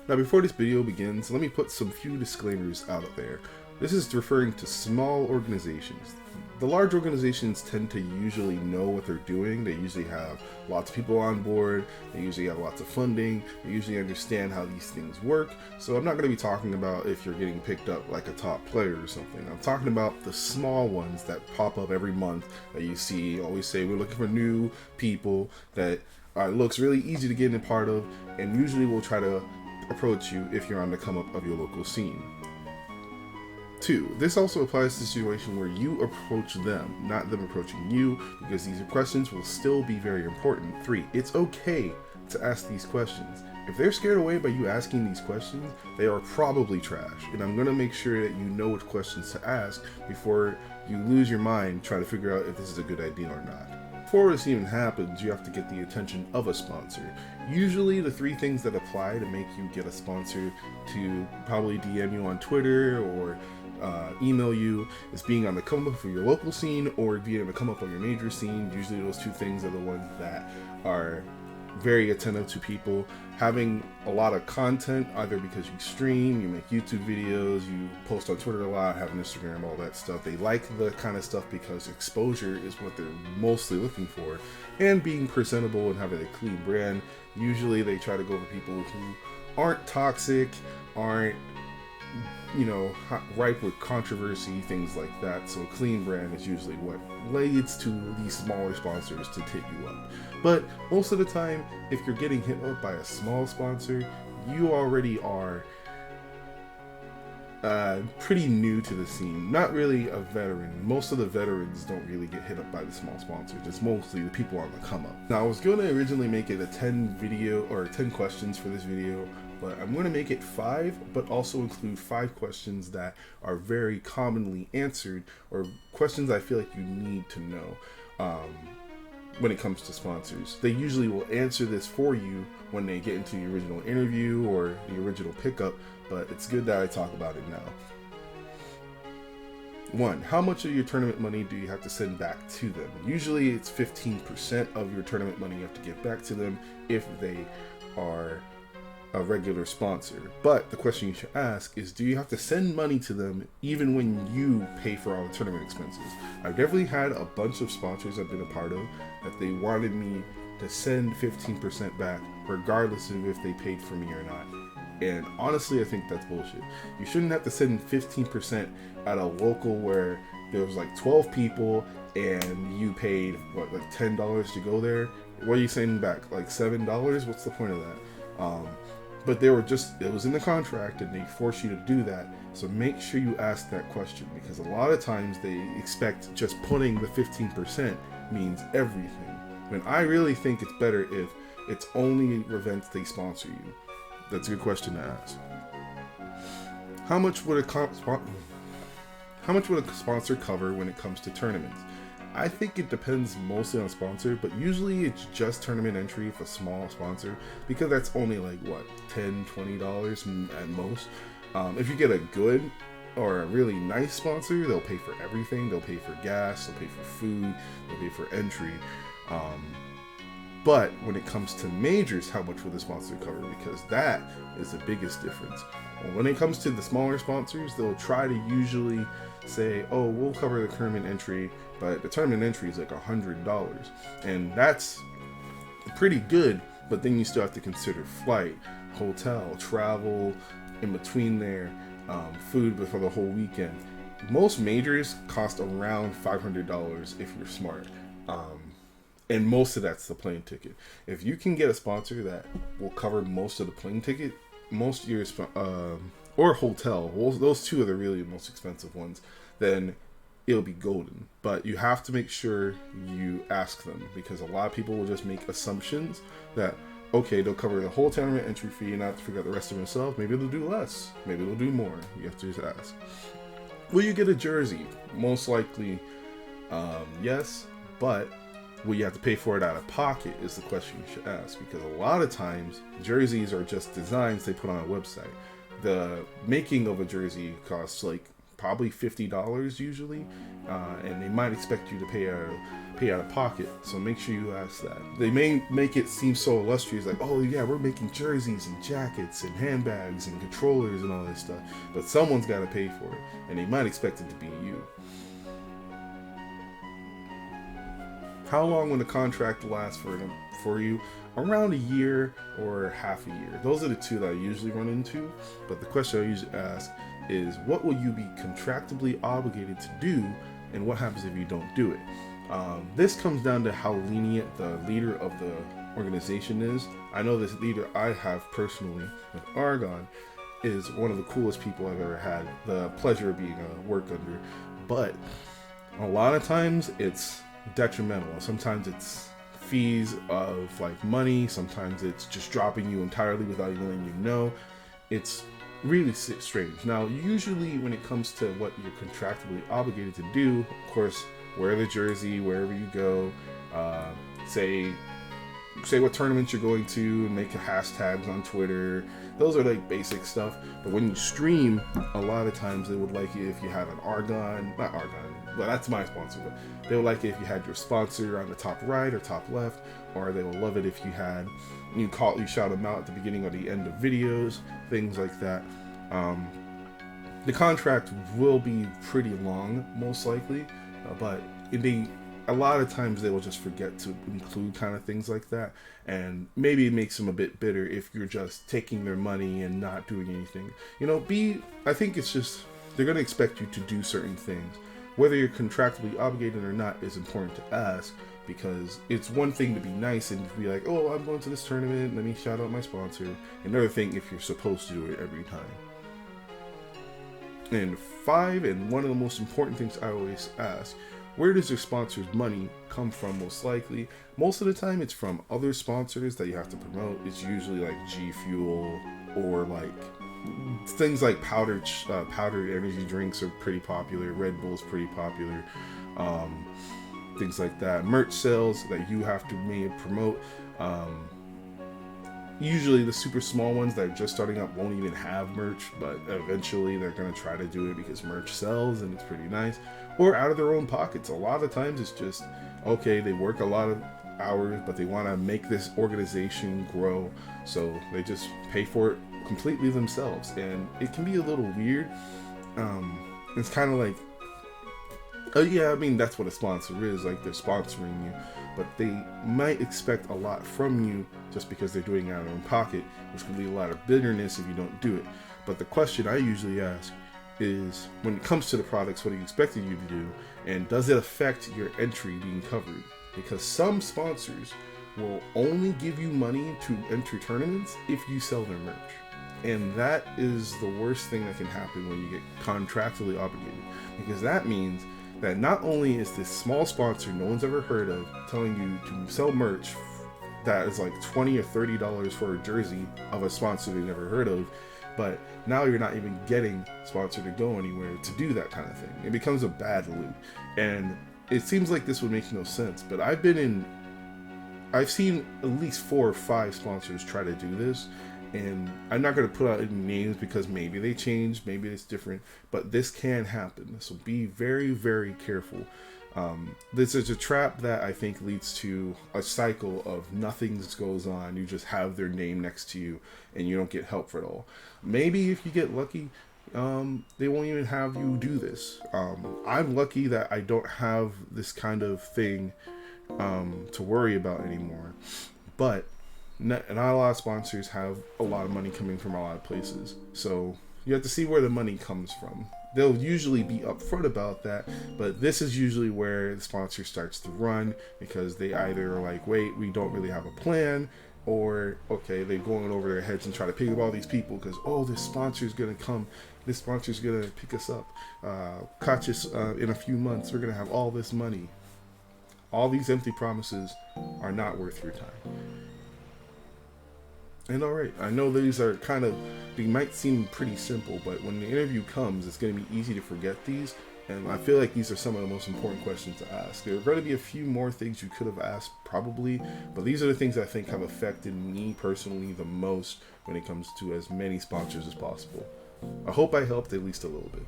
Now before this video begins, let me put some few disclaimers out there. This is referring to small organizations. The large organizations tend to usually know what they're doing. They usually have lots of people on board. They usually have lots of funding. They usually understand how these things work. So I'm not going to be talking about if you're getting picked up like a top player or something. I'm talking about the small ones that pop up every month that you see. Always say we're looking for new people that looks really easy to get in a part of, and usually will try to approach you if you're on the come up of your local scene. 2, this also applies to a situation where you approach them, not them approaching you, because these questions will still be very important. 3, it's okay to ask these questions. If they're scared away by you asking these questions, they are probably trash, and I'm going to make sure that you know what questions to ask before you lose your mind trying to figure out if this is a good idea or not. Before this even happens, you have to get the attention of a sponsor. Usually the 3 things that apply to make you get a sponsor to probably DM you on Twitter or email you is being on the come up for your local scene or being on the come up on your major scene. Usually those 2 things are the ones that are very attentive to people. Having a lot of content, either because you stream, you make YouTube videos, you post on Twitter a lot, have an Instagram, all that stuff. They like the kind of stuff because exposure is what they're mostly looking for. And being presentable and having a clean brand. Usually they try to go for people who aren't toxic, aren't ripe with controversy, things like that. So a clean brand is usually what leads to these smaller sponsors to hit you up. But most of the time, if you're getting hit up by a small sponsor, you already are pretty new to the scene. Not really a veteran. Most of the veterans don't really get hit up by the small sponsors. It's mostly the people on the come up. Now I was going to originally make it a 10 questions for this video, but I'm going to make it 5, but also include 5 questions that are very commonly answered, or questions I feel like you need to know when it comes to sponsors. They usually will answer this for you when they get into the original interview or the original pickup, but it's good that I talk about it now. 1, how much of your tournament money do you have to send back to them? Usually it's 15% of your tournament money you have to give back to them if they are a regular sponsor. But the question you should ask is, do you have to send money to them even when you pay for all the tournament expenses? I've definitely had a bunch of sponsors I've been a part of that they wanted me to send 15% back regardless of if they paid for me or not. And honestly, I think that's bullshit. You shouldn't have to send 15% at a local where there was like 12 people and you paid like $10 to go there. What are you sending back? Like $7? What's the point of that? But it was in the contract and they force you to do that. So make sure you ask that question, because a lot of times they expect just putting the 15% means everything. When I really think it's better if it's only events they sponsor you. That's a good question to ask. How much would a sponsor cover when it comes to tournaments? I think it depends mostly on sponsor, but usually it's just tournament entry if a small sponsor, because that's only like what, $10, $20 at most. If you get a good or a really nice sponsor, they'll pay for everything. They'll pay for gas, they'll pay for food, they'll pay for entry. But when it comes to majors, how much will the sponsor cover? Because that is the biggest difference. When it comes to the smaller sponsors, they'll try to usually say, oh, we'll cover the tournament entry, but the tournament entry is like $100. And that's pretty good, but then you still have to consider flight, hotel, travel, in between there, food for the whole weekend. Most majors cost around $500 if you're smart. And most of that's the plane ticket. If you can get a sponsor that will cover most of the plane ticket, most of your or hotel, those 2 are the really most expensive ones, then it'll be golden. But you have to make sure you ask them, because a lot of people will just make assumptions that, okay, they'll cover the whole tournament entry fee and not have to figure out the rest of themselves. Maybe they'll do less, maybe they'll do more. You have to just ask. Will you get a jersey? Most likely yes, but will you have to pay for it out of pocket is the question you should ask, because a lot of times jerseys are just designs they put on a website. The making of a jersey costs like probably $50 usually, and they might expect you to pay out of pocket. So make sure you ask that. They may make it seem so illustrious, like, oh yeah, we're making jerseys and jackets and handbags and controllers and all this stuff, but someone's got to pay for it, and they might expect it to be you. How long will the contract last for you? Around a year or half a year. Those are the two that I usually run into. But the question I usually ask is, what will you be contractually obligated to do, and what happens if you don't do it? This comes down to how lenient the leader of the organization is. I know this leader I have personally with Argon is one of the coolest people I've ever had the pleasure of being work under, but a lot of times it's detrimental. Sometimes it's fees of like money, sometimes it's just dropping you entirely without even letting you know. It's really strange. Now, usually when it comes to what you're contractually obligated to do, of course, wear the jersey wherever you go, say what tournaments you're going to, and make hashtags on Twitter. Those are like basic stuff. But when you stream, a lot of times they would like it if you had an not Argon, well, that's my sponsor, but they would like it if you had your sponsor on the top right or top left, or they will love it if you had, you shout them out at the beginning or the end of videos, things like that. The contract will be pretty long, most likely, but a lot of times they will just forget to include kind of things like that, and maybe it makes them a bit bitter if you're just taking their money and not doing anything. I think it's just, they're going to expect you to do certain things. Whether you're contractually obligated or not is important to ask, because it's one thing to be nice and be like, oh, I'm going to this tournament, let me shout out my sponsor. Another thing if you're supposed to do it every time. And 5, and one of the most important things I always ask, where does your sponsor's money come from? Most likely, most of the time it's from other sponsors that you have to promote. It's usually like G Fuel, or like things like powdered energy drinks are pretty popular. Red Bull's pretty popular. Things like that. Merch sales that you have to maybe promote. Usually the super small ones that are just starting up won't even have merch, but eventually they're going to try to do it because merch sells and it's pretty nice. Or out of their own pockets. A lot of times it's just, okay, they work a lot of hours, but they want to make this organization grow, so they just pay for it completely themselves. And it can be a little weird. It's kind of like, yeah, I mean, that's what a sponsor is, like they're sponsoring you, but they might expect a lot from you just because they're doing it out of their own pocket, which can lead a lot of bitterness if you don't do it. But the question I usually ask is, when it comes to the products, what are you expecting you to do, and does it affect your entry being covered? Because some sponsors will only give you money to enter tournaments if you sell their merch. And that is the worst thing that can happen when you get contractually obligated, because that means that not only is this small sponsor no one's ever heard of telling you to sell merch that is like $20 or $30 for a jersey of a sponsor they never heard of, but now you're not even getting sponsored to go anywhere to do that kind of thing. It becomes a bad loop. And it seems like this would make no sense, but I've seen at least 4 or 5 sponsors try to do this, and I'm not going to put out any names because maybe they changed, maybe it's different, but this can happen. So be very, very careful. This is a trap that I think leads to a cycle of nothing goes on. You just have their name next to you and you don't get help for it all. Maybe if you get lucky, they won't even have you do this. I'm lucky that I don't have this kind of thing to worry about anymore, but not a lot of sponsors have a lot of money coming from a lot of places, so you have to see where the money comes from. They'll usually be upfront about that, but this is usually where the sponsor starts to run, because they either are like, wait, we don't really have a plan, or okay, they're going over their heads and try to pick up all these people because, oh, this sponsor's gonna come, this sponsor's gonna pick us up, catch us in a few months, we're gonna have all this money. All these empty promises are not worth your time. And alright, I know these are they might seem pretty simple, but when the interview comes, it's going to be easy to forget these, and I feel like these are some of the most important questions to ask. There are going to be a few more things you could have asked, probably, but these are the things I think have affected me personally the most when it comes to as many sponsors as possible. I hope I helped at least a little bit.